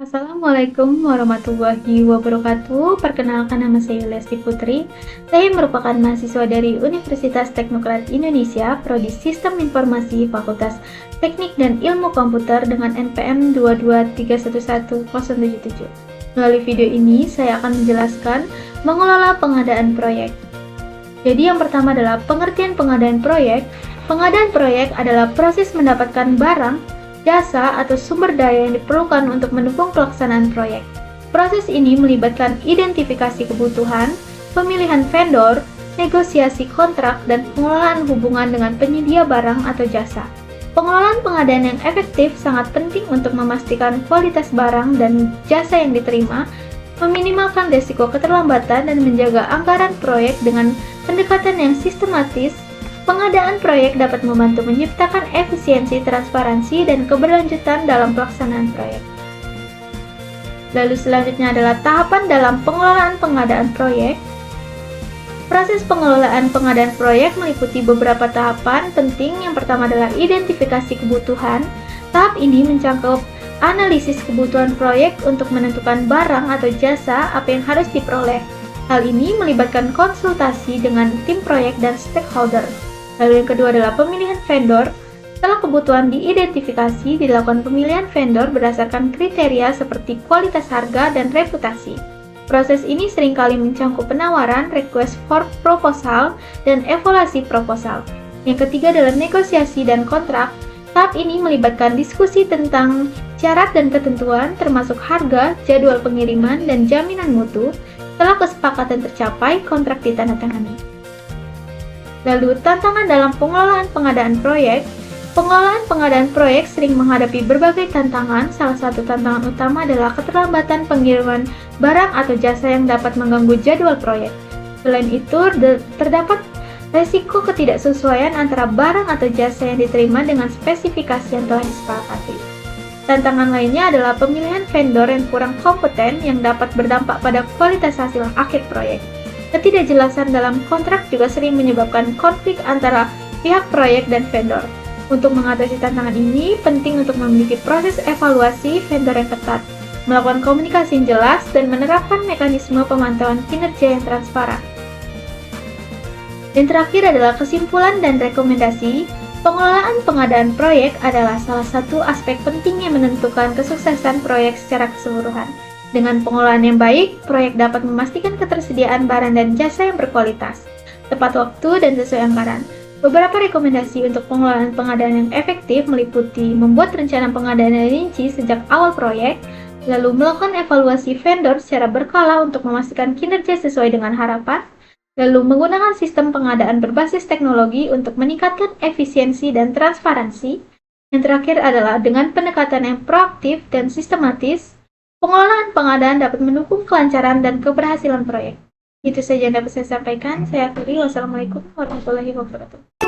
Assalamualaikum warahmatullahi wabarakatuh. Perkenalkan, nama saya Lesti Putri. Saya merupakan mahasiswa dari Universitas Teknokrat Indonesia, Prodi Sistem Informasi, Fakultas Teknik dan Ilmu Komputer dengan NPM 223110077. Melalui video ini, saya akan menjelaskan mengelola pengadaan proyek. Jadi yang pertama adalah pengertian pengadaan proyek. Pengadaan proyek adalah proses mendapatkan barang, jasa, atau sumber daya yang diperlukan untuk mendukung pelaksanaan proyek. Proses ini melibatkan identifikasi kebutuhan, pemilihan vendor, negosiasi kontrak, dan pengelolaan hubungan dengan penyedia barang atau jasa. Pengelolaan pengadaan yang efektif sangat penting untuk memastikan kualitas barang dan jasa yang diterima, meminimalkan risiko keterlambatan, dan menjaga anggaran proyek dengan pendekatan yang sistematis. Pengadaan proyek dapat membantu menciptakan efisiensi, transparansi, dan keberlanjutan dalam pelaksanaan proyek. Lalu selanjutnya adalah tahapan dalam pengelolaan pengadaan proyek. Proses pengelolaan pengadaan proyek meliputi beberapa tahapan penting. Yang pertama adalah identifikasi kebutuhan. Tahap ini mencakup analisis kebutuhan proyek untuk menentukan barang atau jasa apa yang harus diperoleh. Hal ini melibatkan konsultasi dengan tim proyek dan stakeholder. Lalu yang kedua adalah pemilihan vendor. Setelah kebutuhan diidentifikasi, dilakukan pemilihan vendor berdasarkan kriteria seperti kualitas harga dan reputasi. Proses ini seringkali mencakup penawaran, request for proposal, dan evaluasi proposal. Yang ketiga adalah negosiasi dan kontrak. Tahap ini melibatkan diskusi tentang syarat dan ketentuan, termasuk harga, jadwal pengiriman, dan jaminan mutu. Setelah kesepakatan tercapai, kontrak ditandatangani. Lalu, tantangan dalam pengelolaan pengadaan proyek. Pengelolaan pengadaan proyek sering menghadapi berbagai tantangan. Salah satu tantangan utama adalah keterlambatan pengiriman barang atau jasa yang dapat mengganggu jadwal proyek. Selain itu, terdapat resiko ketidaksesuaian antara barang atau jasa yang diterima dengan spesifikasi yang telah disepakati. Tantangan lainnya adalah pemilihan vendor yang kurang kompeten yang dapat berdampak pada kualitas hasil akhir proyek. Ketidakjelasan dalam kontrak juga sering menyebabkan konflik antara pihak proyek dan vendor. Untuk mengatasi tantangan ini, penting untuk memiliki proses evaluasi vendor yang ketat, melakukan komunikasi yang jelas, dan menerapkan mekanisme pemantauan kinerja yang transparan. Dan terakhir adalah kesimpulan dan rekomendasi. Pengelolaan pengadaan proyek adalah salah satu aspek penting yang menentukan kesuksesan proyek secara keseluruhan. Dengan pengelolaan yang baik, proyek dapat memastikan ketersediaan barang dan jasa yang berkualitas, tepat waktu, dan sesuai anggaran. Beberapa rekomendasi untuk pengelolaan pengadaan yang efektif meliputi membuat rencana pengadaan yang rinci sejak awal proyek, lalu melakukan evaluasi vendor secara berkala untuk memastikan kinerja sesuai dengan harapan, lalu menggunakan sistem pengadaan berbasis teknologi untuk meningkatkan efisiensi dan transparansi. Yang terakhir adalah dengan pendekatan yang proaktif dan sistematis, pengelolaan pengadaan dapat mendukung kelancaran dan keberhasilan proyek. Itu saja yang dapat saya sampaikan. Saya akhiri. Wassalamualaikum warahmatullahi wabarakatuh.